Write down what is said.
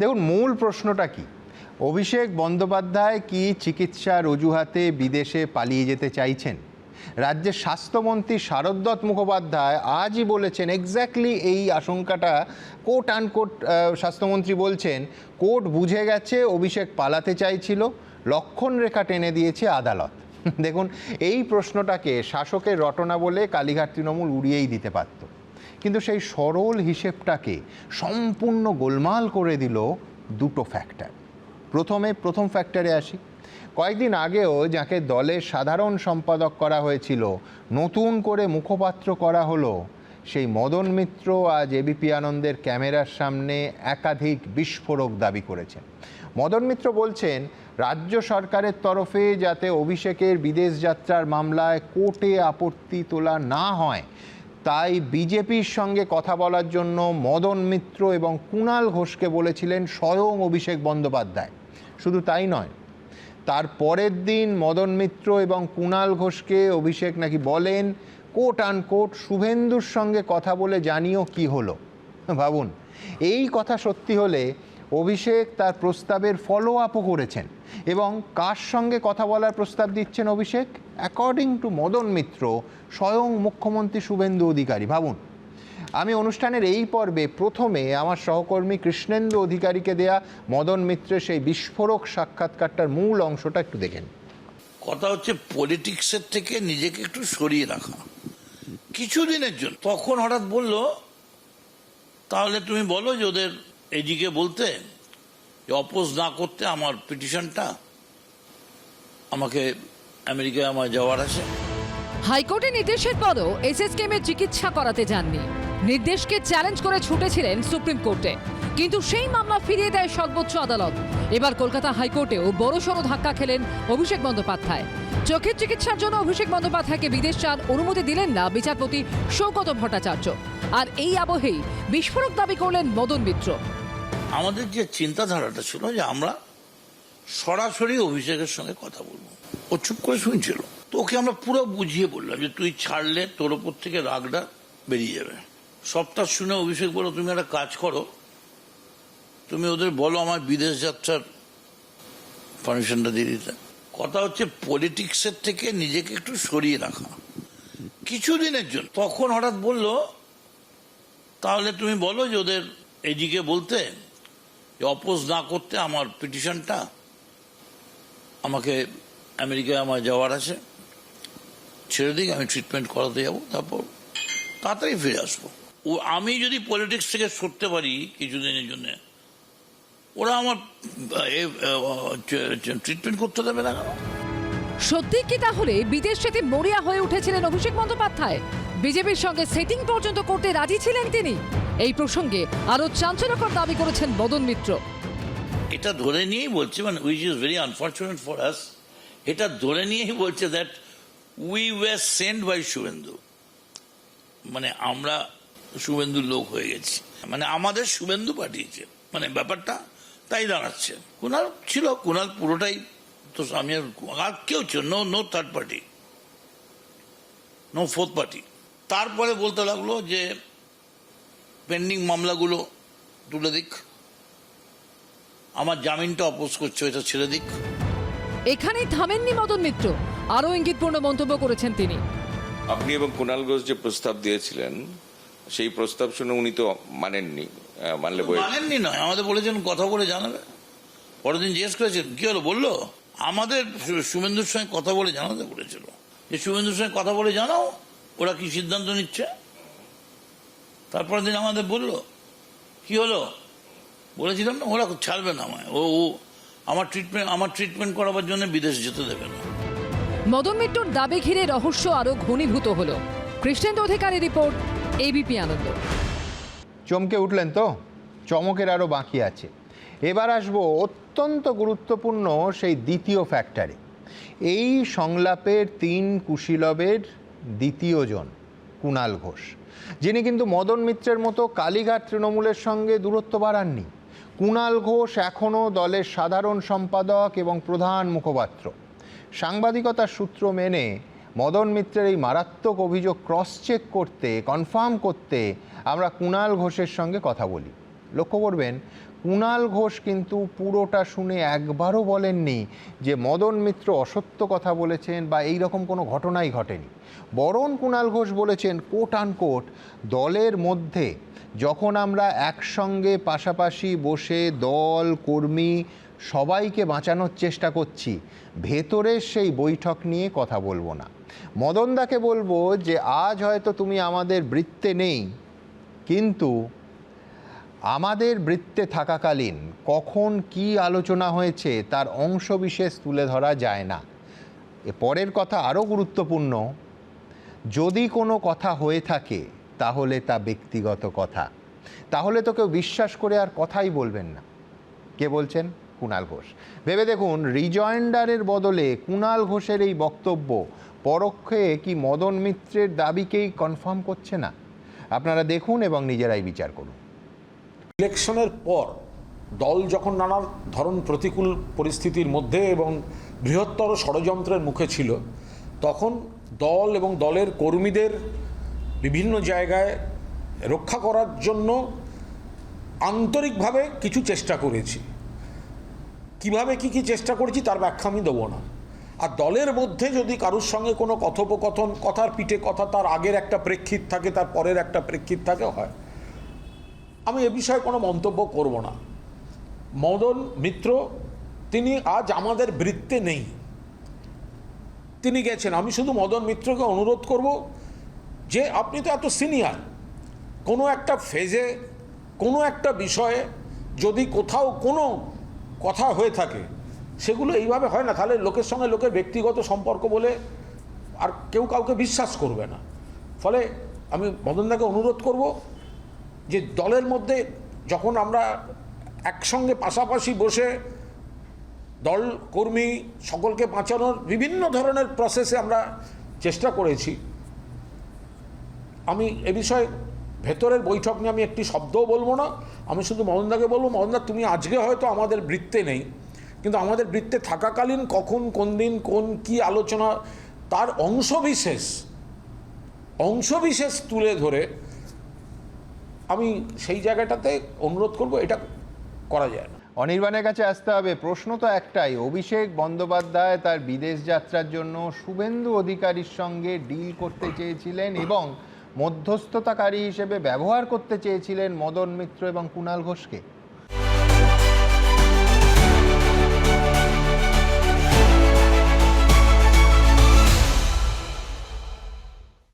দেখুন, মূল প্রশ্নটা কি? অভিষেক বন্দ্যোপাধ্যায় কি চিকিৎসার অজুহাতে বিদেশে পালিয়ে যেতে চাইছেন? রাজ্যের স্বাস্থ্যমন্ত্রী শারদ মুখোপাধ্যায় আজই বলেছেন এক্স্যাক্টলি এই আশঙ্কাটা, কোট আনকোট স্বাস্থ্যমন্ত্রী বলছেন কোর্ট বুঝে গেছে অভিষেক পালাতে চাইছিল, লক্ষণ রেখা টেনে দিয়েছে আদালত। দেখুন, এই প্রশ্নটাকে শাসকের রটনা বলে কালীঘাট তৃণমূল উড়িয়েই দিতে পারত, কিন্তু সেই সরল হিসেবটাকে সম্পূর্ণ গোলমাল করে দিল দুটো ফ্যাক্টর। প্রথম ফ্যাক্টরে আসি। কয়েকদিন আগেও যাকে দলের সাধারণ সম্পাদক করা হয়েছিল নতুন করে মুখপাত্র করা হলো, সেই মদন মিত্র আজ এবিপি আনন্দের ক্যামেরার সামনে একাধিক বিস্ফোরক দাবি করেছেন। মদন মিত্র বলছেন রাজ্য সরকারের তরফে যাতে অভিষেকের বিদেশ যাত্রার মামলায় কোর্টে আপত্তি তোলা না হয়, তাই বিজেপির সঙ্গে কথা বলার জন্য মদন মিত্র এবং কুণাল ঘোষকে বলেছিলেন স্বয়ং অভিষেক বন্দ্যোপাধ্যায়। শুধু তাই নয়, তার পরের দিন মদন মিত্র এবং কুণাল ঘোষকে অভিষেক নাকি বলেন কোট আনকোট শুভেন্দুর সঙ্গে কথা বলে জানিও কি হলো। ভাবুন, এই কথা সত্যি হলে অভিষেক তার প্রস্তাবের ফলো আপও করেছেন। এবং কার সঙ্গে কথা বলার প্রস্তাব দিচ্ছেন অভিষেক? অ্যাকর্ডিং টু মদন মিত্র, স্বয়ং মুখ্যমন্ত্রী শুভেন্দু অধিকারী। ভাবুন, আমি অনুষ্ঠানের এই পর্বে প্রথমে আমার সহকর্মী কৃষ্ণেন্দু অধিকারীকে দেয়া মদন মিত্রের সেই বিস্ফোরক সাক্ষাৎকারটার মূল অংশটা একটু দেখেন। কথা হচ্ছে পলিটিক্সের থেকে নিজেকে একটু সরিয়ে রাখা কিছুদিনের জন্য। তখন হঠাৎ বলল, তাহলে তুমি বলো যে ওদের এদিকে বলতে অপোজ না করতে আমার পিটিশনটা, আমাকে আমেরিকায় আমার যাওয়ার আছে। হাইকোর্টের নির্দেশের পরও এসএসকেএমের চিকিৎসা করাতে যাননি। নির্দেশকে চ্যালেঞ্জ করে ছুটেছিলেন সুপ্রিম কোর্টে, কিন্তু সেই মামলা ফিরিয়ে দেয় সর্বোচ্চ আদালত। এবার কলকাতা হাইকোর্টেও বড়সড় ধাক্কা খেলেন অভিষেক বন্দ্যোপাধ্যায়। চোখের চিকিৎসার জন্য অভিষেক বন্দ্যোপাধ্যায়কে বিদেশ যাওয়ার অনুমতি দিলেন না বিচারপতি সৌগত ভট্টাচার্য। আর এই আবহেই বিস্ফোরক দাবি করলেন মদন মিত্র। আমাদের যে চিন্তাধারাটা ছিল যে আমরা সরাসরি অভিষেকের সঙ্গে কথা বলবো, ও চুপ করে শুনছিল। তো ওকে আমরা পুরো বুঝিয়ে বললাম যে তুই ছাড়লে তোর ওপর থেকে রাগটা বেরিয়ে যাবে। সবটা শুনে অভিষেক বলো, তুমি একটা কাজ করো, তুমি ওদের বলো আমার বিদেশ যাত্রার পারমিশনটা দিয়ে দিতে। কথা হচ্ছে পলিটিক্সের থেকে নিজেকে একটু সরিয়ে রাখা কিছুদিনের জন্য। তখন হঠাৎ বলল, তাহলে তুমি বলো যে ওদের এদিকে বলতে অপোজ না করতে আমার পিটিশনটা, আমাকে আমেরিকায় আমার যাওয়ার আছে, ছেড়ে দিক, আমি ট্রিটমেন্ট করাতে যাবো, তারপর তাড়াতাড়ি ফিরে আসবো। ও আমি যদি পলিটিক্স থেকে সরতে পারি কিছুদিনের জন্য, ওরা আমার ট্রিটমেন্ট করতে দেবে না কেন? সত্যি কি তাহলে বিদেশ যেতে মরিয়া হয়ে উঠেছিলেন অভিষেক বন্দ্যোপাধ্যায়? বিজেপির সঙ্গে সেটিং পর্যন্ত করতে রাজি ছিলেন তিনি? এই প্রসঙ্গে আরো চাঞ্চল্যকর দাবি করেছেন মদন মিত্র। এটা ধরে নিয়েই বলছে, মানে which is very unfortunate for us, এটা ধরে নিয়েই বলছে that we were send by Suvendu, মানে আমরা শুভেন্দুর লোক হয়ে গেছি, মানে আমাদের শুভেন্দু পাঠিয়েছে, মানে ব্যাপারটা তাই দাঁড়াচ্ছে। কুণাল ছিল, কুণাল পুরোটাই তো আমি আর কেউ ছিল, no third party, no fourth party. তারপরে বলতে লাগলো যে পেন্ডিং মামলাগুলো তুলে দিক, আমার জামিনটা অপোজ করছে, এটা ছেড়ে দিক। এখানেই থামেননি মদন মিত্র, আরো ইঙ্গিতপূর্ণ মন্তব্য করেছেন তিনি। আপনি এবং কুণাল ঘোষ যে প্রস্তাব দিয়েছিলেন, সেই প্রস্তাব শুনে উনি তো মানেননি। মানেননি নয়, আমাদের বলেছেন কথা বলে জানাবে। পরের দিন জিজ্ঞেস করেছেন কি হলো, বললো আমাদের শুভেন্দুর সঙ্গে কথা বলে জানাতে বলেছিল, যে শুভেন্দুর সঙ্গে কথা বলে জানাও ওরা কি সিদ্ধান্ত নিচ্ছে। তারপরের দিন আমাদের বললো কি হলো, বলেছিলাম না ওরা ছাড়বে না আমায়, ও আমার ট্রিটমেন্ট করাবার জন্য বিদেশ যেতে দেবে না। মদন মিত্রর দাবি ঘিরে রহস্য আরো ঘনীভূত হলো। কৃষ্ণেন্দু অধিকারী রিপোর্ট, এবিপি আনন্দ। চমকে উঠলেন তো? চমকের আরও বাকি আছে। এবার আসবো অত্যন্ত গুরুত্বপূর্ণ সেই দ্বিতীয় ফ্যাক্টরে। এই সংলাপের তিন কুশীলবের দ্বিতীয় জন কুণাল ঘোষ, যিনি কিন্তু মদন মিত্রের মতো কালীঘাট তৃণমূলের সঙ্গে দূরত্ব বাড়াননি। কুণাল ঘোষ এখনও দলের সাধারণ সম্পাদক এবং প্রধান মুখপাত্র। সাংবাদিকতার সূত্র মেনে মদন মিত্রের এই মারাত্মক অভিযোগ ক্রস চেক করতে, কনফার্ম করতে আমরা কুণাল ঘোষের সঙ্গে কথা বলি। লক্ষ্য করবেন কুণাল ঘোষ কিন্তু পুরোটা শুনে একবারও বলেননি যে মদন মিত্র অসত্য কথা বলেছেন বা এই রকম কোনো ঘটনাই ঘটেনি। বরং কুণাল ঘোষ বলেছেন কোট আনকোট, দলের মধ্যে যখন আমরা একসঙ্গে পাশাপাশি বসে দল কর্মী সবাইকে বাঁচানোর চেষ্টা করছি, ভেতরের সেই বৈঠক নিয়ে কথা বলবো না। মদনদাকে বলবো যে আজ হয়তো তুমি আমাদের বৃত্তে নেই, কিন্তু আমাদের বৃত্তে থাকাকালীন কখন কি আলোচনা হয়েছে তার অংশবিশেষ তুলে ধরা যায় না। এ পরের কথা আরও গুরুত্বপূর্ণ, যদি কোনো কথা হয়ে থাকে তাহলে তা ব্যক্তিগত কথা, তাহলে তো কেউ বিশ্বাস করে আর কথাই বলবেন না। কে বলছেন? কুণাল ঘোষ। ভেবে দেখুন, রিজয়েন্ডারের বদলে কুণাল ঘোষের এই বক্তব্য পরোক্ষে কি মদন মিত্রের দাবিকেই কনফার্ম করছে না? আপনারা দেখুন এবং নিজেরাই বিচার করুন। ইলেকশনের পর দল যখন নানা ধরন প্রতিকূল পরিস্থিতির মধ্যে এবং বৃহত্তর ষড়যন্ত্রের মুখে ছিল, তখন দল এবং দলের কর্মীদের বিভিন্ন জায়গায় রক্ষা করার জন্য আন্তরিকভাবে কিছু চেষ্টা করেছি। কিভাবে কি চেষ্টা করেছি তার ব্যাখ্যা আমি দেবো না। আর দলের মধ্যে যদি কারোর সঙ্গে কোনো কথোপকথন, কথার পিঠে কথা, তার আগের একটা প্রেক্ষিত থাকে, তার পরের একটা প্রেক্ষিত থাকে হয়, আমি এ বিষয়ে কোনো মন্তব্য করব না। মদন মিত্র তিনি আজ আমাদের বৃত্তে নেই, তিনি গেছেন। আমি শুধু মদন মিত্রকে অনুরোধ করব যে আপনি তো এত সিনিয়র, কোনো একটা ফেজে কোনো একটা বিষয়ে যদি কোথাও কোনো কথা হয়ে থাকে, সেগুলো এইভাবে হয় না। তাহলে লোকের সঙ্গে লোকের ব্যক্তিগত সম্পর্ক বলে আর কেউ কাউকে বিশ্বাস করবে না। ফলে আমি মদনদাকে অনুরোধ করব যে দলের মধ্যে যখন আমরা একসঙ্গে পাশাপাশি বসে দল কর্মী সকলকে বাঁচানোর বিভিন্ন ধরনের প্রসেসে আমরা চেষ্টা করেছি, আমি এ বিষয়ে ভেতরের বৈঠক নিয়ে আমি একটি শব্দও বলবো না। আমি শুধু মদনদাকে বলবো, মদনদা তুমি আজকে হয়তো আমাদের বৃত্তে নেই, কিন্তু আমাদের বৃত্তে থাকাকালীন কখন কোন দিন কোন কি আলোচনা, তার অংশবিশেষ তুলে ধরে আমি সেই জায়গাটাতে অনুরোধ করব, এটা করা যায় না। অনির্বাণের কাছে আসতে হবে। প্রশ্ন তো একটাই, অভিষেক বন্দ্যোপাধ্যায় তার বিদেশ যাত্রার জন্য শুভেন্দু অধিকারীর সঙ্গে ডিল করতে চেয়েছিলেন এবং মধ্যস্থতাকারী হিসেবে ব্যবহার করতে চেয়েছিলেন মদন মিত্র এবং কুণাল ঘোষকে।